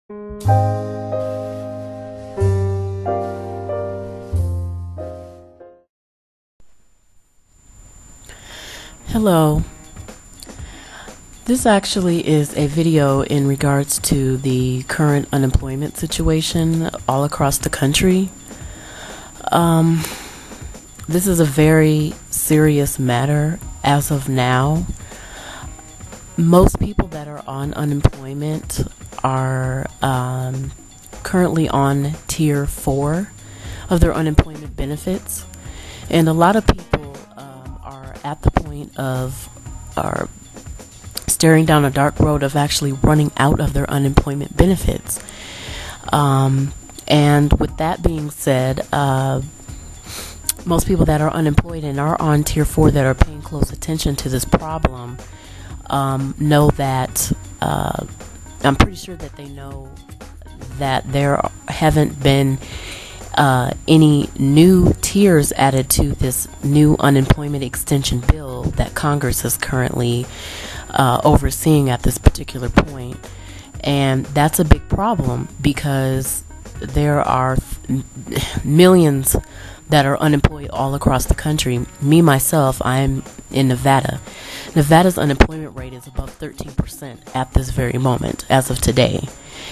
Hello. This actually is a video in regards to the current unemployment situation all across the country. This is a very serious matter as of now. Most people that are on unemployment are currently on Tier 4 of their unemployment benefits, and a lot of people are at the point of staring down a dark road of actually running out of their unemployment benefits. And with that being said, most people that are unemployed and are on Tier 4 that are paying close attention to this problem know that I'm pretty sure that they know that there haven't been any new tiers added to this new unemployment extension bill that Congress is currently overseeing at this particular point. And that's a big problem because there are millions that are unemployed all across the country. Me, myself, I'm in Nevada. Nevada's unemployment rate is above 13% at this very moment, as of today,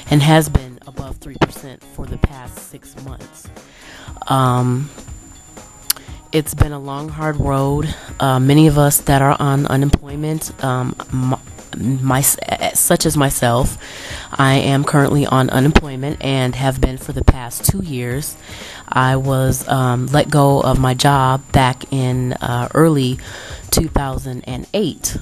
and has been above 3% for the past 6 months. It's been a long, hard road. Many of us that are on unemployment, such as myself, I am currently on unemployment and have been for the past 2 years. I was let go of my job back in early 2008.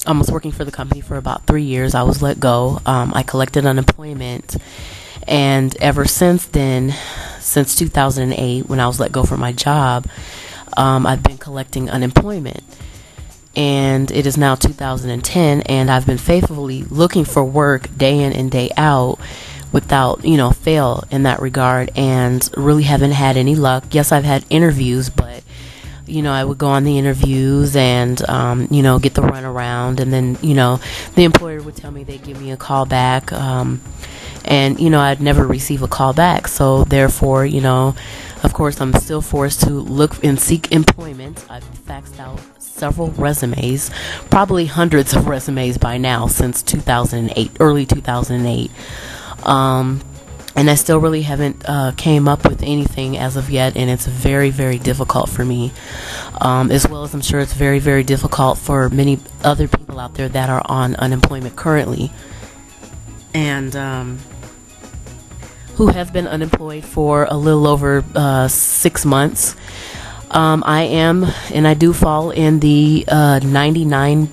I was working for the company for about 3 years. I was let go. I collected unemployment, and ever since then, since 2008, when I was let go from my job, I've been collecting unemployment. And it is now 2010, and I've been faithfully looking for work day in and day out without, fail in that regard, and really haven't had any luck. Yes, I've had interviews, but, I would go on the interviews and, get the runaround, and then, the employer would tell me they'd give me a call back, and, I'd never receive a call back. So therefore, of course, I'm still forced to look and seek employment. I've faxed out several resumes, probably hundreds of resumes by now since 2008, early 2008. And I still really haven't came up with anything as of yet, and it's very, very difficult for me, as well as I'm sure it's very, very difficult for many other people out there that are on unemployment currently, and who have been unemployed for a little over 6 months. I do fall in the 99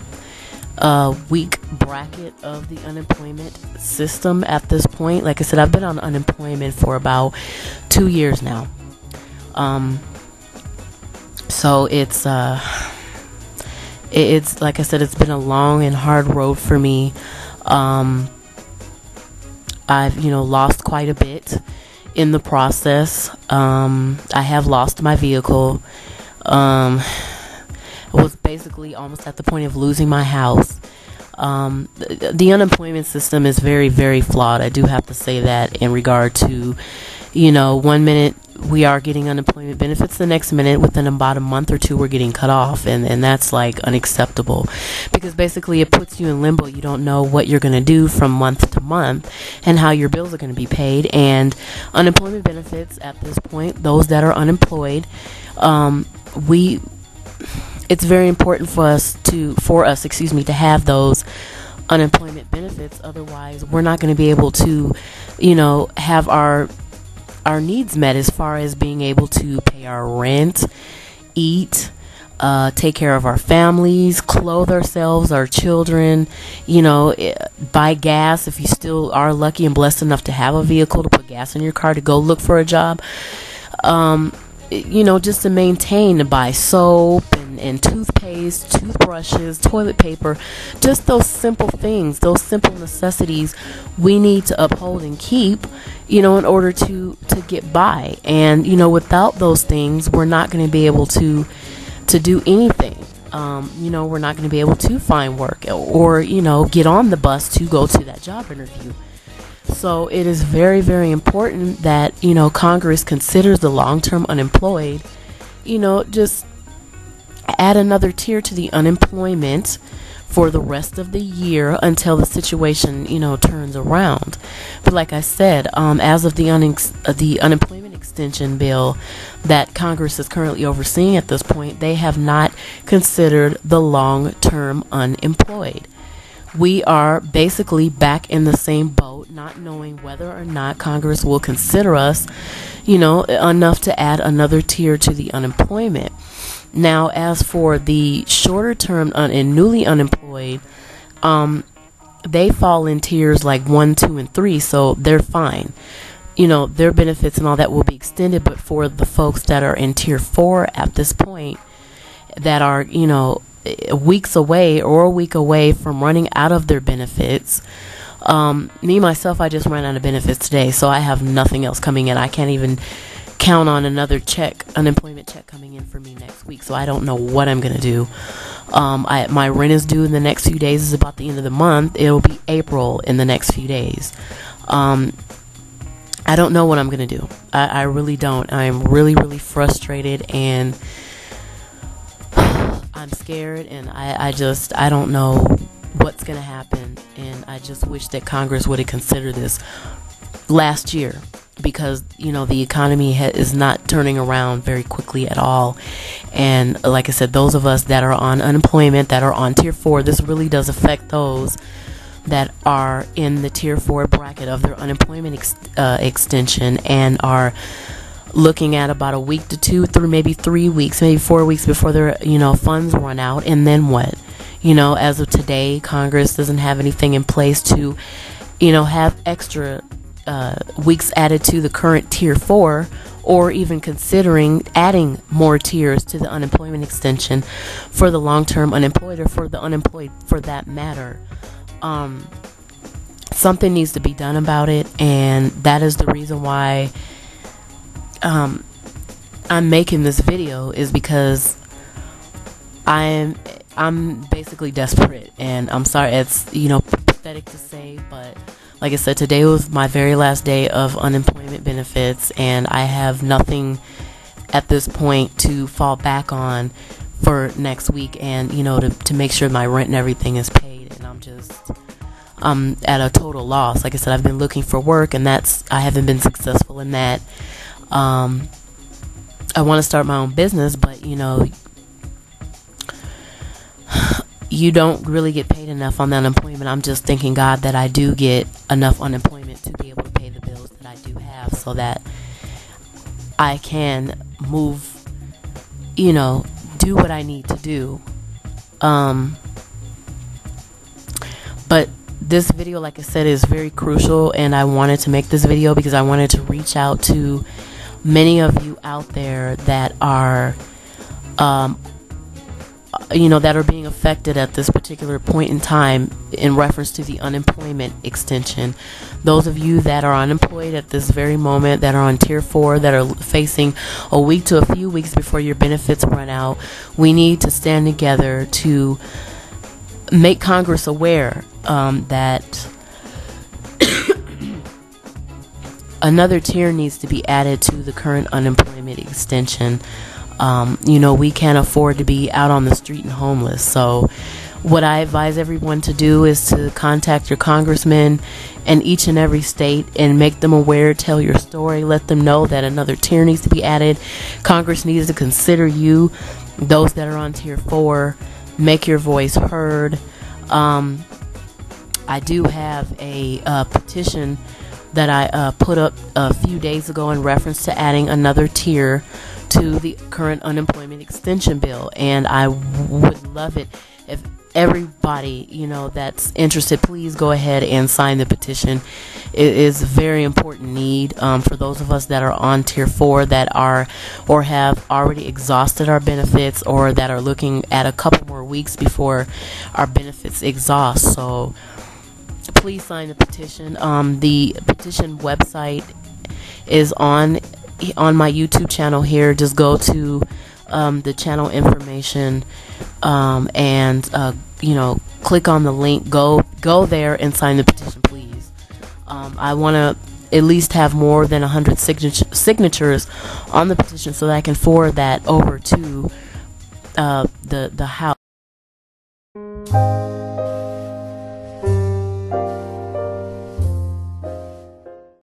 week bracket of the unemployment system at this point. Like I said, I've been on unemployment for about 2 years now. So it's like I said, it's been a long and hard road for me. I've lost quite a bit in the process. I have lost my vehicle. I was basically almost at the point of losing my house. The unemployment system is very, very flawed. I do have to say that in regard to, 1 minute we are getting unemployment benefits, the next minute, within about a month or two, we're getting cut off, and that's like unacceptable, because basically it puts you in limbo. You don't know what you're going to do from month to month and how your bills are going to be paid. And unemployment benefits at this point, those that are unemployed, it's very important for us to have those unemployment benefits. Otherwise, we're not going to be able to, have our needs met as far as being able to pay our rent, eat, take care of our families, clothe ourselves, our children, buy gas if you still are lucky and blessed enough to have a vehicle to put gas in your car to go look for a job. Just to maintain, to buy soap and toothpaste, toothbrushes, toilet paper, just those simple things, those simple necessities we need to uphold and keep, in order to get by. And, without those things, we're not going to be able to do anything. We're not going to be able to find work or, get on the bus to go to that job interview. So it is very, very important that, Congress considers the long-term unemployed, just add another tier to the unemployment for the rest of the year until the situation, turns around. But like I said, as of the unemployment extension bill that Congress is currently overseeing at this point, they have not considered the long-term unemployed. We are basically back in the same boat, not knowing whether or not Congress will consider us, enough to add another tier to the unemployment. Now, as for the shorter term and newly unemployed, they fall in tiers like 1, 2, and 3, so they're fine. Their benefits and all that will be extended, but for the folks that are in tier 4 at this point, that are, weeks away or a week away from running out of their benefits. Me, myself, I just ran out of benefits today, so I have nothing else coming in. I can't even count on another unemployment check coming in for me next week, so I don't know what I'm going to do. My rent is due in the next few days. It's about the end of the month. It'll be April in the next few days. I don't know what I'm going to do. I really don't. I'm really, really frustrated, and I'm scared, and I don't know what's going to happen, and I just wish that Congress would have considered this last year, because the economy is not turning around very quickly at all. And like I said, those of us that are on unemployment, that are on tier 4, this really does affect those that are in the tier 4 bracket of their unemployment extension and are looking at about a week to 2 through maybe 3 weeks, maybe 4 weeks before their funds run out. And then what? As of today, Congress doesn't have anything in place to have extra weeks added to the current tier 4, or even considering adding more tiers to the unemployment extension for the long-term unemployed, or for the unemployed for that matter. Something needs to be done about it, and that is the reason why I'm making this video, is because I'm basically desperate, and I'm sorry, it's pathetic to say, but like I said, today was my very last day of unemployment benefits, and I have nothing at this point to fall back on for next week, and to make sure my rent and everything is paid. And I'm at a total loss. Like I said, I've been looking for work, and I haven't been successful in that. I want to start my own business, but you don't really get paid enough on the unemployment. I'm just thanking God that I do get enough unemployment to be able to pay the bills that I do have, so that I can move, do what I need to do. But this video, like I said, is very crucial, and I wanted to make this video because I wanted to reach out to many of you out there that are that are being affected at this particular point in time in reference to the unemployment extension. Those of you that are unemployed at this very moment, that are on tier 4, that are facing a week to a few weeks before your benefits run out, we need to stand together to make Congress aware that another tier needs to be added to the current unemployment extension. We can't afford to be out on the street and homeless. So what I advise everyone to do is to contact your congressman in each and every state and make them aware, tell your story, let them know that another tier needs to be added. Congress needs to consider you, those that are on tier 4, make your voice heard. I do have a petition that I put up a few days ago in reference to adding another tier to the current unemployment extension bill, and I would love it if everybody that's interested, please go ahead and sign the petition. It is a very important need for those of us that are on tier 4, that are or have already exhausted our benefits, or that are looking at a couple more weeks before our benefits exhaust. So please sign the petition. The petition website is on my YouTube channel here. Just go to the channel information and click on the link. Go there and sign the petition, please. I want to at least have more than 100 signatures on the petition so that I can forward that over to the House.